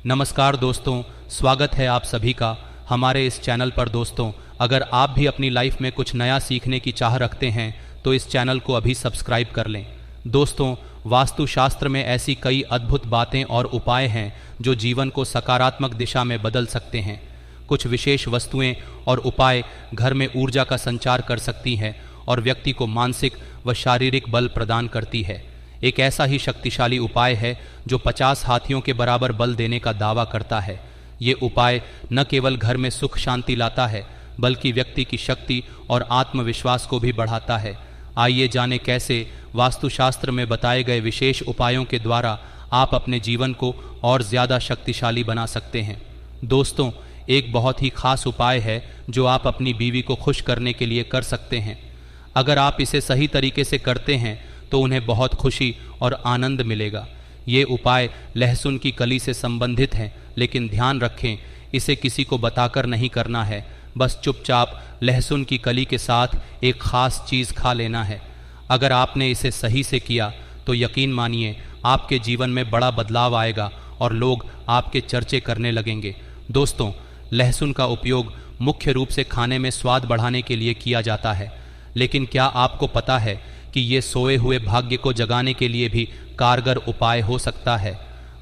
नमस्कार दोस्तों, स्वागत है आप सभी का हमारे इस चैनल पर। दोस्तों, अगर आप भी अपनी लाइफ में कुछ नया सीखने की चाह रखते हैं तो इस चैनल को अभी सब्सक्राइब कर लें। दोस्तों, वास्तुशास्त्र में ऐसी कई अद्भुत बातें और उपाय हैं जो जीवन को सकारात्मक दिशा में बदल सकते हैं। कुछ विशेष वस्तुएं और उपाय घर में ऊर्जा का संचार कर सकती हैं और व्यक्ति को मानसिक व शारीरिक बल प्रदान करती है। एक ऐसा ही शक्तिशाली उपाय है जो 50 हाथियों के बराबर बल देने का दावा करता है। ये उपाय न केवल घर में सुख शांति लाता है बल्कि व्यक्ति की शक्ति और आत्मविश्वास को भी बढ़ाता है। आइए जानें कैसे वास्तुशास्त्र में बताए गए विशेष उपायों के द्वारा आप अपने जीवन को और ज़्यादा शक्तिशाली बना सकते हैं। दोस्तों, एक बहुत ही खास उपाय है जो आप अपनी बीवी को खुश करने के लिए कर सकते हैं। अगर आप इसे सही तरीके से करते हैं तो उन्हें बहुत खुशी और आनंद मिलेगा। ये उपाय लहसुन की कली से संबंधित है, लेकिन ध्यान रखें इसे किसी को बताकर नहीं करना है। बस चुपचाप लहसुन की कली के साथ एक खास चीज़ खा लेना है। अगर आपने इसे सही से किया तो यकीन मानिए आपके जीवन में बड़ा बदलाव आएगा और लोग आपके चर्चे करने लगेंगे। दोस्तों, लहसुन का उपयोग मुख्य रूप से खाने में स्वाद बढ़ाने के लिए किया जाता है, लेकिन क्या आपको पता है कि ये सोए हुए भाग्य को जगाने के लिए भी कारगर उपाय हो सकता है।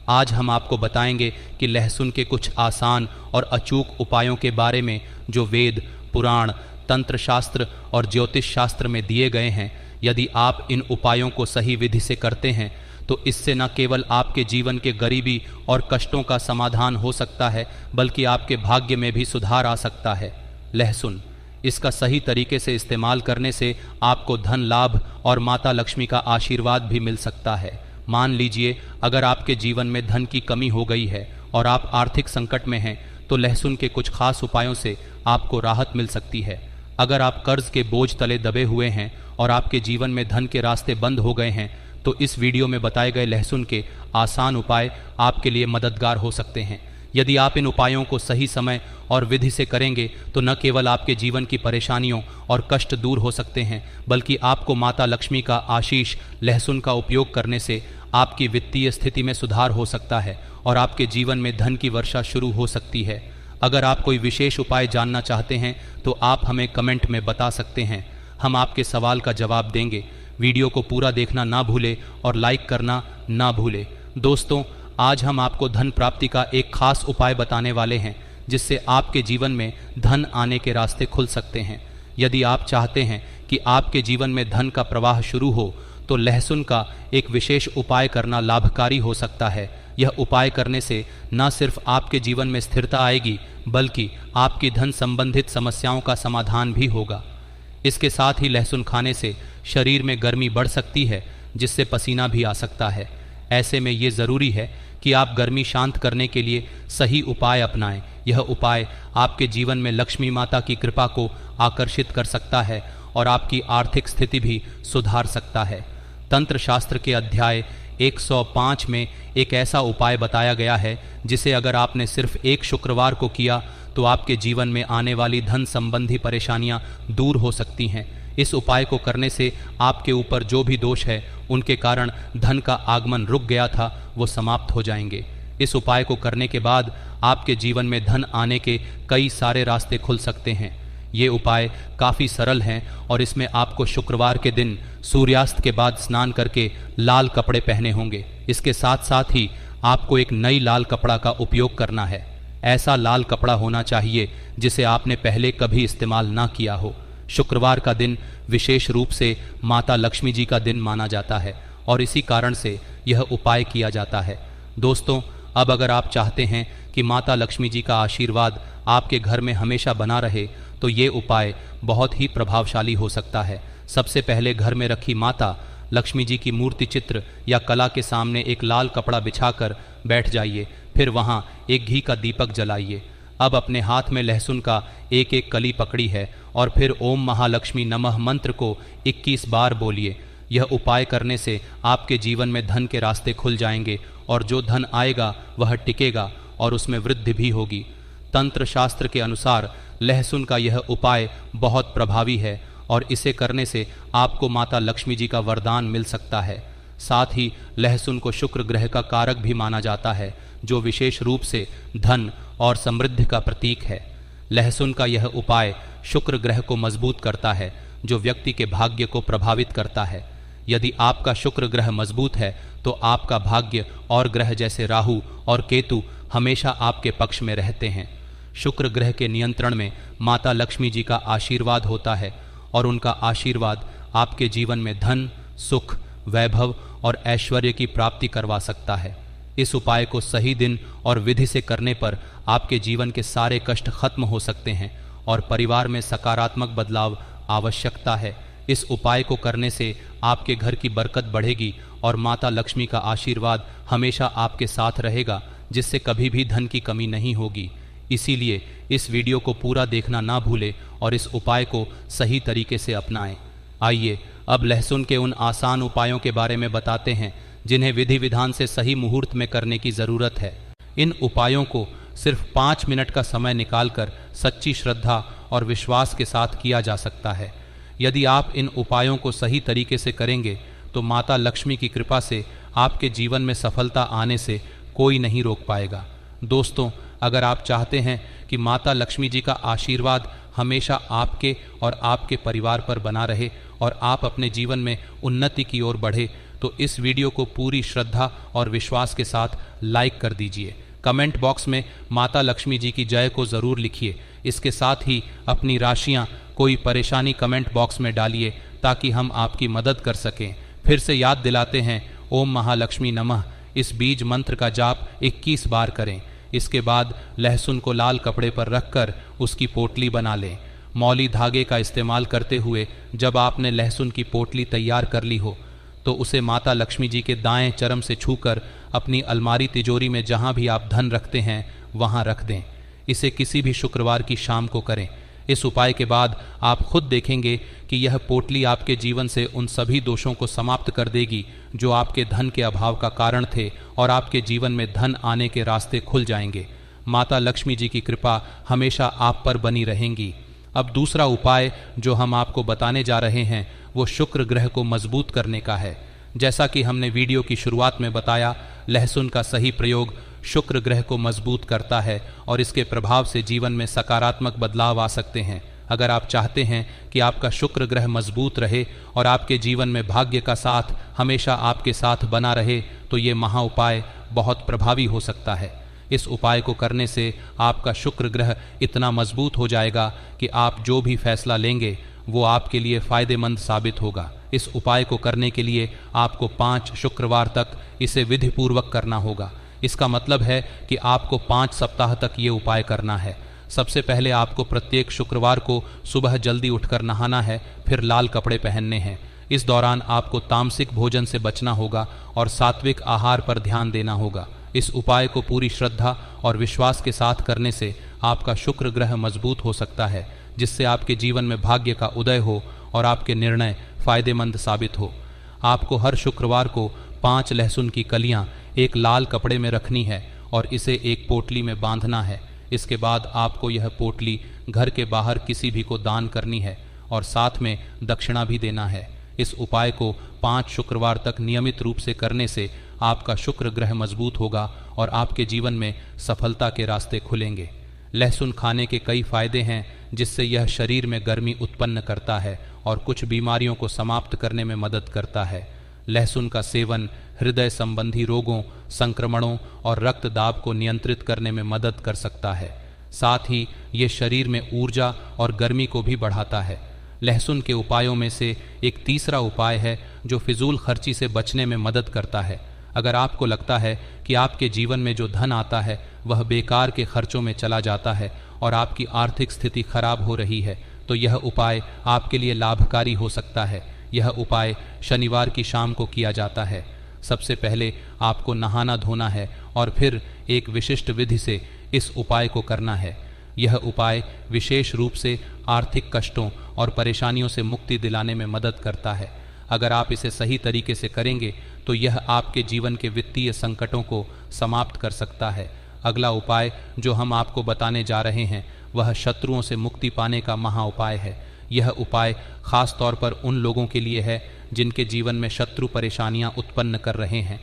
आज हम आपको बताएंगे कि लहसुन के कुछ आसान और अचूक उपायों के बारे में जो वेद, पुराण, तंत्र शास्त्र और ज्योतिष शास्त्र में दिए गए हैं। यदि आप इन उपायों को सही विधि से करते हैं तो इससे न केवल आपके जीवन के गरीबी और कष्टों का समाधान हो सकता है बल्कि आपके भाग्य में भी सुधार आ सकता है। लहसुन, इसका सही तरीके से इस्तेमाल करने से आपको धन लाभ और माता लक्ष्मी का आशीर्वाद भी मिल सकता है। मान लीजिए अगर आपके जीवन में धन की कमी हो गई है और आप आर्थिक संकट में हैं तो लहसुन के कुछ खास उपायों से आपको राहत मिल सकती है। अगर आप कर्ज के बोझ तले दबे हुए हैं और आपके जीवन में धन के रास्ते बंद हो गए हैं तो इस वीडियो में बताए गए लहसुन के आसान उपाय आपके लिए मददगार हो सकते हैं। यदि आप इन उपायों को सही समय और विधि से करेंगे तो न केवल आपके जीवन की परेशानियों और कष्ट दूर हो सकते हैं बल्कि आपको माता लक्ष्मी का आशीष लहसुन का उपयोग करने से आपकी वित्तीय स्थिति में सुधार हो सकता है और आपके जीवन में धन की वर्षा शुरू हो सकती है। अगर आप कोई विशेष उपाय जानना चाहते हैं तो आप हमें कमेंट में बता सकते हैं। हम आपके सवाल का जवाब देंगे। वीडियो को पूरा देखना ना भूलें और लाइक करना ना भूलें। दोस्तों, आज हम आपको धन प्राप्ति का एक खास उपाय बताने वाले हैं जिससे आपके जीवन में धन आने के रास्ते खुल सकते हैं। यदि आप चाहते हैं कि आपके जीवन में धन का प्रवाह शुरू हो तो लहसुन का एक विशेष उपाय करना लाभकारी हो सकता है। यह उपाय करने से न सिर्फ आपके जीवन में स्थिरता आएगी बल्कि आपकी धन संबंधित समस्याओं का समाधान भी होगा। इसके साथ ही लहसुन खाने से शरीर में गर्मी बढ़ सकती है जिससे पसीना भी आ सकता है। ऐसे में ये ज़रूरी है कि आप गर्मी शांत करने के लिए सही उपाय अपनाएं। यह उपाय आपके जीवन में लक्ष्मी माता की कृपा को आकर्षित कर सकता है और आपकी आर्थिक स्थिति भी सुधार सकता है। तंत्र शास्त्र के अध्याय 105 में एक ऐसा उपाय बताया गया है जिसे अगर आपने सिर्फ एक शुक्रवार को किया तो आपके जीवन में आने वाली धन संबंधी परेशानियां दूर हो सकती हैं। इस उपाय को करने से आपके ऊपर जो भी दोष है उनके कारण धन का आगमन रुक गया था वो समाप्त हो जाएंगे। इस उपाय को करने के बाद आपके जीवन में धन आने के कई सारे रास्ते खुल सकते हैं। ये उपाय काफ़ी सरल हैं और इसमें आपको शुक्रवार के दिन सूर्यास्त के बाद स्नान करके लाल कपड़े पहने होंगे। इसके साथ साथ ही आपको एक नई लाल कपड़ा का उपयोग करना है। ऐसा लाल कपड़ा होना चाहिए जिसे आपने पहले कभी इस्तेमाल ना किया हो। शुक्रवार का दिन विशेष रूप से माता लक्ष्मी जी का दिन माना जाता है और इसी कारण से यह उपाय किया जाता है। दोस्तों, अब अगर आप चाहते हैं कि माता लक्ष्मी जी का आशीर्वाद आपके घर में हमेशा बना रहे तो ये उपाय बहुत ही प्रभावशाली हो सकता है। सबसे पहले घर में रखी माता लक्ष्मी जी की मूर्ति चित्र या कला के सामने एक लाल कपड़ा बिछाकर बैठ जाइए। फिर वहाँ एक घी का दीपक जलाइए। अब अपने हाथ में लहसुन का एक एक कली पकड़ी है और फिर ओम महालक्ष्मी नमः मंत्र को 21 बार बोलिए। यह उपाय करने से आपके जीवन में धन के रास्ते खुल जाएंगे और जो धन आएगा वह टिकेगा और उसमें वृद्धि भी होगी। तंत्र शास्त्र के अनुसार लहसुन का यह उपाय बहुत प्रभावी है और इसे करने से आपको माता लक्ष्मी जी का वरदान मिल सकता है। साथ ही लहसुन को शुक्र ग्रह का कारक भी माना जाता है जो विशेष रूप से धन और समृद्धि का प्रतीक है। लहसुन का यह उपाय शुक्र ग्रह को मजबूत करता है, जो व्यक्ति के भाग्य को प्रभावित करता है। यदि आपका शुक्र ग्रह मजबूत है तो आपका भाग्य और ग्रह जैसे राहु और केतु हमेशा आपके पक्ष में रहते हैं। शुक्र ग्रह के नियंत्रण में माता लक्ष्मी जी का आशीर्वाद होता है और उनका आशीर्वाद आपके जीवन में धन, सुख, वैभव और ऐश्वर्य की प्राप्ति करवा सकता है। इस उपाय को सही दिन और विधि से करने पर आपके जीवन के सारे कष्ट खत्म हो सकते हैं और परिवार में सकारात्मक बदलाव आवश्यकता है। इस उपाय को करने से आपके घर की बरकत बढ़ेगी और माता लक्ष्मी का आशीर्वाद हमेशा आपके साथ रहेगा, जिससे कभी भी धन की कमी नहीं होगी। इसीलिए इस वीडियो को पूरा देखना ना भूलें और इस उपाय को सही तरीके से अपनाएं। आइए अब लहसुन के उन आसान उपायों के बारे में बताते हैं जिन्हें विधि विधान से सही मुहूर्त में करने की ज़रूरत है। इन उपायों को सिर्फ 5 मिनट का समय निकालकर सच्ची श्रद्धा और विश्वास के साथ किया जा सकता है। यदि आप इन उपायों को सही तरीके से करेंगे तो माता लक्ष्मी की कृपा से आपके जीवन में सफलता आने से कोई नहीं रोक पाएगा। दोस्तों, अगर आप चाहते हैं कि माता लक्ष्मी जी का आशीर्वाद हमेशा आपके और आपके परिवार पर बना रहे और आप अपने जीवन में उन्नति की ओर बढ़े, तो इस वीडियो को पूरी श्रद्धा और विश्वास के साथ लाइक कर दीजिए। कमेंट बॉक्स में माता लक्ष्मी जी की जय को ज़रूर लिखिए। इसके साथ ही अपनी राशियां, कोई परेशानी कमेंट बॉक्स में डालिए ताकि हम आपकी मदद कर सकें। फिर से याद दिलाते हैं, ओम महालक्ष्मी नमः इस बीज मंत्र का जाप 21 बार करें। इसके बाद लहसुन को लाल कपड़े पर रखकर उसकी पोटली बना लें। मौली धागे का इस्तेमाल करते हुए जब आपने लहसुन की पोटली तैयार कर ली हो तो उसे माता लक्ष्मी जी के दाएं चरम से छूकर अपनी अलमारी तिजोरी में जहां भी आप धन रखते हैं वहां रख दें। इसे किसी भी शुक्रवार की शाम को करें। इस उपाय के बाद आप खुद देखेंगे कि यह पोटली आपके जीवन से उन सभी दोषों को समाप्त कर देगी जो आपके धन के अभाव का कारण थे और आपके जीवन में धन आने के रास्ते खुल जाएंगे। माता लक्ष्मी जी की कृपा हमेशा आप पर बनी रहेंगी। अब दूसरा उपाय जो हम आपको बताने जा रहे हैं वो शुक्र ग्रह को मजबूत करने का है। जैसा कि हमने वीडियो की शुरुआत में बताया, लहसुन का सही प्रयोग शुक्र ग्रह को मजबूत करता है और इसके प्रभाव से जीवन में सकारात्मक बदलाव आ सकते हैं। अगर आप चाहते हैं कि आपका शुक्र ग्रह मजबूत रहे और आपके जीवन में भाग्य का साथ हमेशा आपके साथ बना रहे, तो ये महा उपाय बहुत प्रभावी हो सकता है। इस उपाय को करने से आपका शुक्र ग्रह इतना मजबूत हो जाएगा कि आप जो भी फैसला लेंगे वो आपके लिए फ़ायदेमंद साबित होगा। इस उपाय को करने के लिए आपको 5 शुक्रवार तक इसे विधिपूर्वक करना होगा। इसका मतलब है कि आपको 5 सप्ताह तक ये उपाय करना है। सबसे पहले आपको प्रत्येक शुक्रवार को सुबह जल्दी उठकर नहाना है, फिर लाल कपड़े पहनने हैं। इस दौरान आपको तामसिक भोजन से बचना होगा और सात्विक आहार पर ध्यान देना होगा। इस उपाय को पूरी श्रद्धा और विश्वास के साथ करने से आपका शुक्र ग्रह मजबूत हो सकता है, जिससे आपके जीवन में भाग्य का उदय हो और आपके निर्णय फ़ायदेमंद साबित हो। आपको हर शुक्रवार को 5 लहसुन की कलियां एक लाल कपड़े में रखनी है और इसे एक पोटली में बांधना है। इसके बाद आपको यह पोटली घर के बाहर किसी भी को दान करनी है और साथ में दक्षिणा भी देना है। इस उपाय को 5 शुक्रवार तक नियमित रूप से करने से आपका शुक्र ग्रह मजबूत होगा और आपके जीवन में सफलता के रास्ते खुलेंगे। लहसुन खाने के कई फायदे हैं, जिससे यह शरीर में गर्मी उत्पन्न करता है और कुछ बीमारियों को समाप्त करने में मदद करता है। लहसुन का सेवन हृदय संबंधी रोगों, संक्रमणों और रक्तदाब को नियंत्रित करने में मदद कर सकता है। साथ ही ये शरीर में ऊर्जा और गर्मी को भी बढ़ाता है। लहसुन के उपायों में से एक तीसरा उपाय है जो फिजूल खर्ची से बचने में मदद करता है। अगर आपको लगता है कि आपके जीवन में जो धन आता है वह बेकार के खर्चों में चला जाता है और आपकी आर्थिक स्थिति खराब हो रही है, तो यह उपाय आपके लिए लाभकारी हो सकता है। यह उपाय शनिवार की शाम को किया जाता है। सबसे पहले आपको नहाना धोना है और फिर एक विशिष्ट विधि से इस उपाय को करना है। यह उपाय विशेष रूप से आर्थिक कष्टों और परेशानियों से मुक्ति दिलाने में मदद करता है। अगर आप इसे सही तरीके से करेंगे तो यह आपके जीवन के वित्तीय संकटों को समाप्त कर सकता है। अगला उपाय जो हम आपको बताने जा रहे हैं वह शत्रुओं से मुक्ति पाने का महा उपाय है। यह उपाय खास तौर पर उन लोगों के लिए है जिनके जीवन में शत्रु परेशानियां उत्पन्न कर रहे हैं।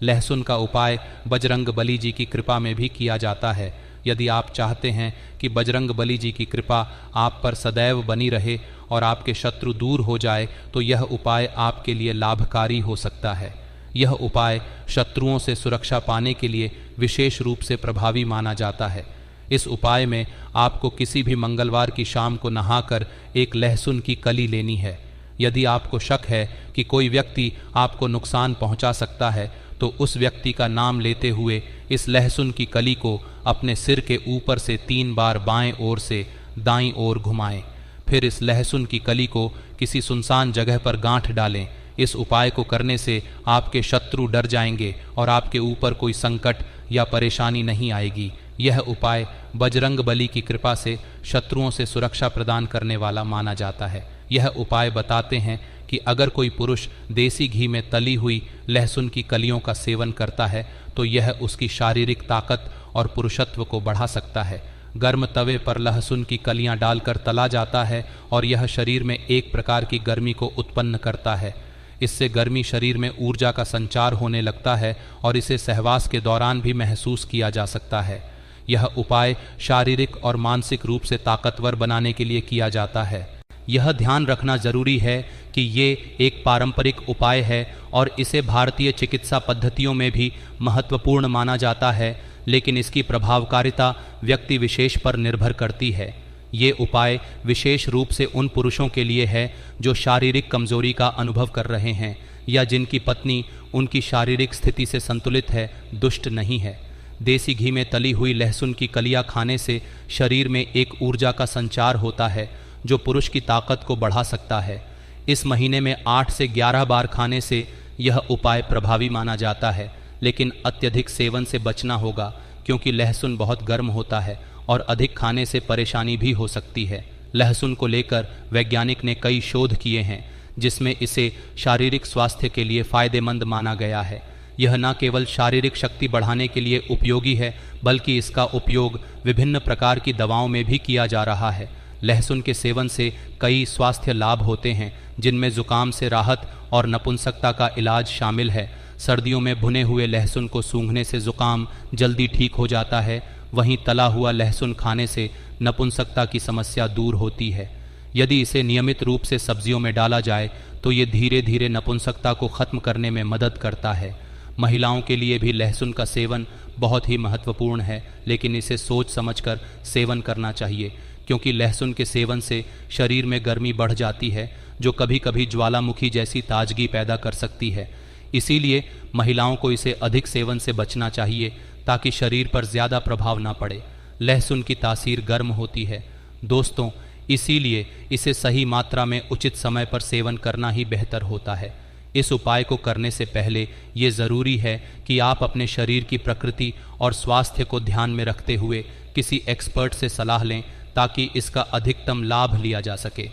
लहसुन का उपाय बजरंग बली जी की कृपा में भी किया जाता है। यदि आप चाहते हैं कि बजरंग बली जी की कृपा आप पर सदैव बनी रहे और आपके शत्रु दूर हो जाए, तो यह उपाय आपके लिए लाभकारी हो सकता है। यह उपाय शत्रुओं से सुरक्षा पाने के लिए विशेष रूप से प्रभावी माना जाता है। इस उपाय में आपको किसी भी मंगलवार की शाम को नहाकर एक लहसुन की कली लेनी है। यदि आपको शक है कि कोई व्यक्ति आपको नुकसान पहुंचा सकता है, तो उस व्यक्ति का नाम लेते हुए इस लहसुन की कली को अपने सिर के ऊपर से 3 बार बाएं ओर से दाईं ओर घुमाएं। फिर इस लहसुन की कली को किसी सुनसान जगह पर गांठ डालें। इस उपाय को करने से आपके शत्रु डर जाएंगे और आपके ऊपर कोई संकट या परेशानी नहीं आएगी। यह उपाय बजरंग बली की कृपा से शत्रुओं से सुरक्षा प्रदान करने वाला माना जाता है। यह उपाय बताते हैं कि अगर कोई पुरुष देसी घी में तली हुई लहसुन की कलियों का सेवन करता है, तो यह उसकी शारीरिक ताकत और पुरुषत्व को बढ़ा सकता है। गर्म तवे पर लहसुन की कलियां डालकर तला जाता है और यह शरीर में एक प्रकार की गर्मी को उत्पन्न करता है। इससे गर्मी शरीर में ऊर्जा का संचार होने लगता है और इसे सहवास के दौरान भी महसूस किया जा सकता है। यह उपाय शारीरिक और मानसिक रूप से ताकतवर बनाने के लिए किया जाता है। यह ध्यान रखना जरूरी है कि ये एक पारंपरिक उपाय है और इसे भारतीय चिकित्सा पद्धतियों में भी महत्वपूर्ण माना जाता है, लेकिन इसकी प्रभावकारिता व्यक्ति विशेष पर निर्भर करती है। ये उपाय विशेष रूप से उन पुरुषों के लिए है जो शारीरिक कमजोरी का अनुभव कर रहे हैं या जिनकी पत्नी उनकी शारीरिक स्थिति से संतुलित है, दुष्ट नहीं है। देसी घी में तली हुई लहसुन की कलियां खाने से शरीर में एक ऊर्जा का संचार होता है जो पुरुष की ताकत को बढ़ा सकता है। इस महीने में 8 से 11 बार खाने से यह उपाय प्रभावी माना जाता है, लेकिन अत्यधिक सेवन से बचना होगा क्योंकि लहसुन बहुत गर्म होता है और अधिक खाने से परेशानी भी हो सकती है। लहसुन को लेकर वैज्ञानिक ने कई शोध किए हैं जिसमें इसे शारीरिक स्वास्थ्य के लिए फायदेमंद माना गया है। यह न केवल शारीरिक शक्ति बढ़ाने के लिए उपयोगी है, बल्कि इसका उपयोग विभिन्न प्रकार की दवाओं में भी किया जा रहा है। लहसुन के सेवन से कई स्वास्थ्य लाभ होते हैं, जिनमें जुकाम से राहत और नपुंसकता का इलाज शामिल है। सर्दियों में भुने हुए लहसुन को सूंघने से जुकाम जल्दी ठीक हो जाता है। वहीं तला हुआ लहसुन खाने से नपुंसकता की समस्या दूर होती है। यदि इसे नियमित रूप से सब्जियों में डाला जाए तो ये धीरे धीरे नपुंसकता को खत्म करने में मदद करता है। महिलाओं के लिए भी लहसुन का सेवन बहुत ही महत्वपूर्ण है, लेकिन इसे सोच समझकर सेवन करना चाहिए, क्योंकि लहसुन के सेवन से शरीर में गर्मी बढ़ जाती है जो कभी कभी ज्वालामुखी जैसी ताजगी पैदा कर सकती है। इसीलिए महिलाओं को इसे अधिक सेवन से बचना चाहिए ताकि शरीर पर ज़्यादा प्रभाव ना पड़े। लहसुन की तासीर गर्म होती है दोस्तों, इसीलिए इसे सही मात्रा में उचित समय पर सेवन करना ही बेहतर होता है। इस उपाय को करने से पहले ये ज़रूरी है कि आप अपने शरीर की प्रकृति और स्वास्थ्य को ध्यान में रखते हुए किसी एक्सपर्ट से सलाह लें ताकि इसका अधिकतम लाभ लिया जा सके।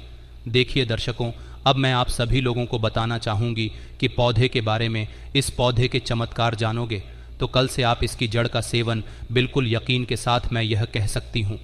देखिए दर्शकों, अब मैं आप सभी लोगों को बताना चाहूँगी कि पौधे के बारे में। इस पौधे के चमत्कार जानोगे तो कल से आप इसकी जड़ का सेवन बिल्कुल यकीन के साथ मैं यह कह सकती हूँ।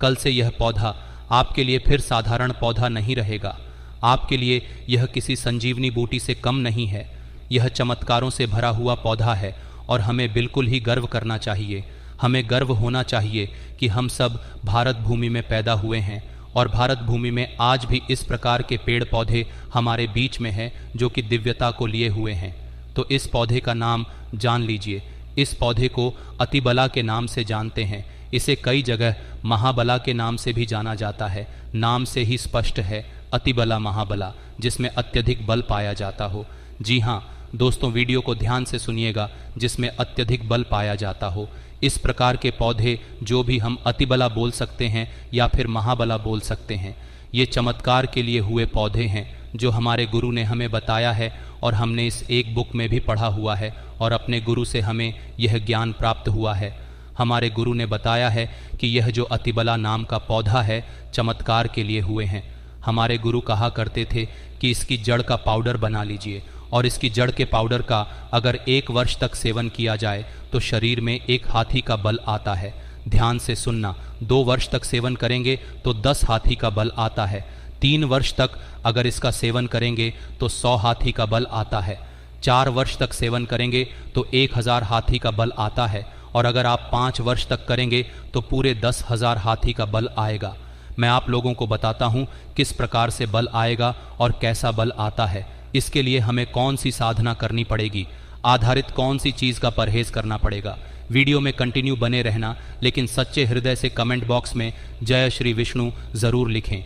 कल से यह पौधा आपके लिए फिर साधारण पौधा नहीं रहेगा। आपके लिए यह किसी संजीवनी बूटी से कम नहीं है। यह चमत्कारों से भरा हुआ पौधा है और हमें बिल्कुल ही गर्व करना चाहिए। हमें गर्व होना चाहिए कि हम सब भारत भूमि में पैदा हुए हैं और भारत भूमि में आज भी इस प्रकार के पेड़ पौधे हमारे बीच में हैं जो कि दिव्यता को लिए हुए हैं। तो इस पौधे का नाम जान लीजिए। इस पौधे को अतिबला के नाम से जानते हैं। इसे कई जगह महाबला के नाम से भी जाना जाता है। नाम से ही स्पष्ट है, अतिबला महाबला, जिसमें अत्यधिक बल पाया जाता हो। जी हाँ दोस्तों, वीडियो को ध्यान से सुनिएगा, जिसमें अत्यधिक बल पाया जाता हो। इस प्रकार के पौधे जो भी हम अतिबला बोल सकते हैं या फिर महाबला बोल सकते हैं, ये चमत्कार के लिए हुए पौधे हैं जो हमारे गुरु ने हमें बताया है और हमने इस एक बुक में भी पढ़ा हुआ है और अपने गुरु से हमें यह ज्ञान प्राप्त हुआ है। हमारे गुरु ने बताया है कि यह जो अतिबला नाम का पौधा है चमत्कार के लिए हुए हैं। हमारे गुरु कहा करते थे कि इसकी जड़ का पाउडर बना लीजिए और इसकी जड़ के पाउडर का अगर 1 वर्ष तक सेवन किया जाए तो शरीर में एक हाथी का बल आता है। ध्यान से सुनना, 2 वर्ष तक सेवन करेंगे तो 10 हाथी का बल आता है। 3 वर्ष तक अगर इसका सेवन करेंगे तो 100 हाथी का बल आता है। 4 वर्ष तक सेवन करेंगे तो 1000 हाथी का बल आता है, और अगर आप 5 वर्ष तक करेंगे तो पूरे 10,000 हाथी का बल आएगा। मैं आप लोगों को बताता हूँ किस प्रकार से बल आएगा और कैसा बल आता है। इसके लिए हमें कौन सी साधना करनी पड़ेगी, आधारित कौन सी चीज़ का परहेज करना पड़ेगा। वीडियो में कंटिन्यू बने रहना, लेकिन सच्चे हृदय से कमेंट बॉक्स में जय श्री विष्णु ज़रूर लिखें,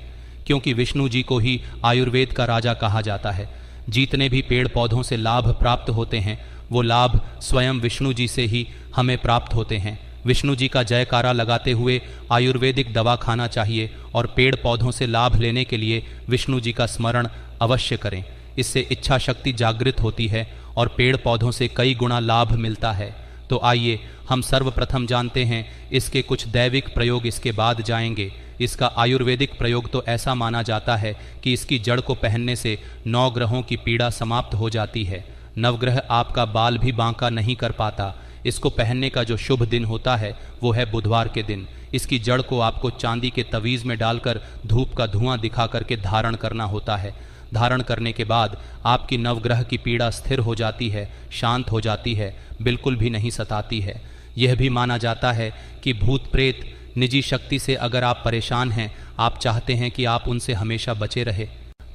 क्योंकि विष्णु जी को ही आयुर्वेद का राजा कहा जाता है। जितने भी पेड़ पौधों से लाभ प्राप्त होते हैं वो लाभ स्वयं विष्णु जी से ही हमें प्राप्त होते हैं। विष्णु जी का जयकारा लगाते हुए आयुर्वेदिक दवा खाना चाहिए और पेड़ पौधों से लाभ लेने के लिए विष्णु जी का स्मरण अवश्य करें। इससे इच्छा शक्ति जागृत होती है और पेड़ पौधों से कई गुना लाभ मिलता है। तो आइए हम सर्वप्रथम जानते हैं इसके कुछ दैविक प्रयोग, इसके बाद जाएंगे। इसका आयुर्वेदिक प्रयोग तो ऐसा माना जाता है कि इसकी जड़ को पहनने से 9 ग्रहों की पीड़ा समाप्त हो जाती है। नवग्रह आपका बाल भी बांका नहीं कर पाता। इसको पहनने का जो शुभ दिन होता है वो है बुधवार के दिन। इसकी जड़ को आपको चांदी के तवीज़ में डालकर धूप का धुआं दिखा करके धारण करना होता है। धारण करने के बाद आपकी नवग्रह की पीड़ा स्थिर हो जाती है, शांत हो जाती है, बिल्कुल भी नहीं सताती है। यह भी माना जाता है कि भूत प्रेत निजी शक्ति से अगर आप परेशान हैं, आप चाहते हैं कि आप उनसे हमेशा बचे रहे,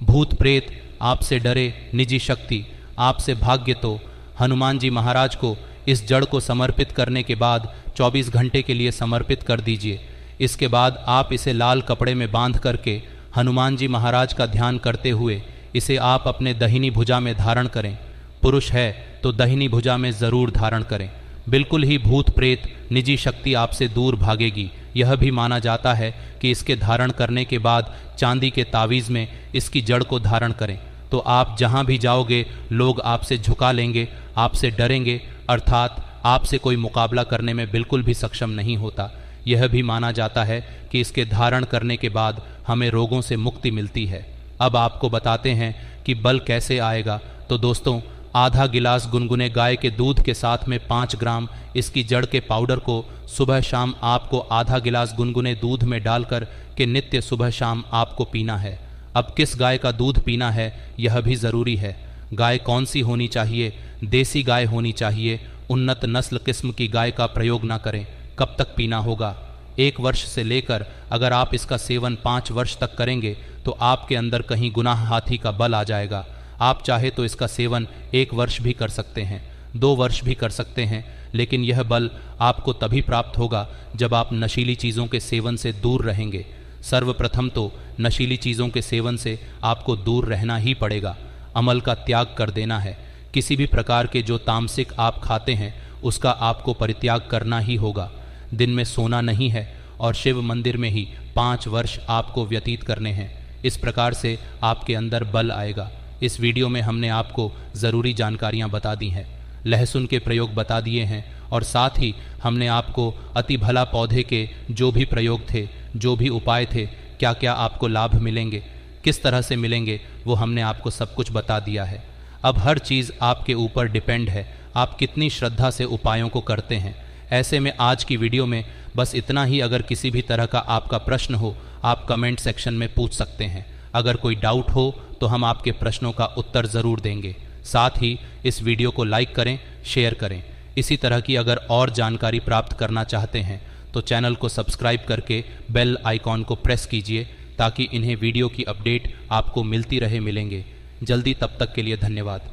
भूत प्रेत आपसे डरे, निजी शक्ति आपसे भाग्य, तो हनुमान जी महाराज को इस जड़ को समर्पित करने के बाद 24 घंटे के लिए समर्पित कर दीजिए। इसके बाद आप इसे लाल कपड़े में बांध करके हनुमान जी महाराज का ध्यान करते हुए इसे आप अपने दाहिनी भुजा में धारण करें। पुरुष है तो दाहिनी भुजा में ज़रूर धारण करें। बिल्कुल ही भूत प्रेत निजी शक्ति आपसे दूर भागेगी। यह भी माना जाता है कि इसके धारण करने के बाद चांदी के तावीज़ में इसकी जड़ को धारण करें तो आप जहाँ भी जाओगे लोग आपसे झुका लेंगे, आपसे डरेंगे, अर्थात आपसे कोई मुकाबला करने में बिल्कुल भी सक्षम नहीं होता। यह भी माना जाता है कि इसके धारण करने के बाद हमें रोगों से मुक्ति मिलती है। अब आपको बताते हैं कि बल कैसे आएगा। तो दोस्तों, आधा गिलास गुनगुने गाय के दूध के साथ में 5 ग्राम इसकी जड़ के पाउडर को सुबह शाम आपको आधा गिलास गुनगुने दूध में डालकर के नित्य सुबह शाम आपको पीना है। अब किस गाय का दूध पीना है यह भी ज़रूरी है। गाय कौन सी होनी चाहिए? देसी गाय होनी चाहिए। उन्नत नस्ल किस्म की गाय का प्रयोग ना करें। कब तक पीना होगा? 1 वर्ष से लेकर अगर आप इसका सेवन 5 वर्ष तक करेंगे तो आपके अंदर कहीं गुनाह हाथी का बल आ जाएगा। आप चाहे तो इसका सेवन 1 वर्ष भी कर सकते हैं, 2 वर्ष भी कर सकते हैं, लेकिन यह बल आपको तभी प्राप्त होगा जब आप नशीली चीज़ों के सेवन से दूर रहेंगे। सर्वप्रथम तो नशीली चीज़ों के सेवन से आपको दूर रहना ही पड़ेगा। अमल का त्याग कर देना है। किसी भी प्रकार के जो तामसिक आप खाते हैं उसका आपको परित्याग करना ही होगा। दिन में सोना नहीं है और शिव मंदिर में ही 5 वर्ष आपको व्यतीत करने हैं। इस प्रकार से आपके अंदर बल आएगा। इस वीडियो में हमने आपको ज़रूरी जानकारियाँ बता दी हैं, लहसुन के प्रयोग बता दिए हैं, और साथ ही हमने आपको अति भला पौधे के जो भी प्रयोग थे, जो भी उपाय थे, क्या क्या आपको लाभ मिलेंगे, किस तरह से मिलेंगे, वो हमने आपको सब कुछ बता दिया है। अब हर चीज़ आपके ऊपर डिपेंड है, आप कितनी श्रद्धा से उपायों को करते हैं। ऐसे में आज की वीडियो में बस इतना ही। अगर किसी भी तरह का आपका प्रश्न हो आप कमेंट सेक्शन में पूछ सकते हैं। अगर कोई डाउट हो तो हम आपके प्रश्नों का उत्तर ज़रूर देंगे। साथ ही इस वीडियो को लाइक करें, शेयर करें। इसी तरह की अगर और जानकारी प्राप्त करना चाहते हैं तो चैनल को सब्सक्राइब करके बेल आइकॉन को प्रेस कीजिए ताकि इन्हें वीडियो की अपडेट आपको मिलती रहे, मिलेंगे जल्दी। तब तक के लिए धन्यवाद।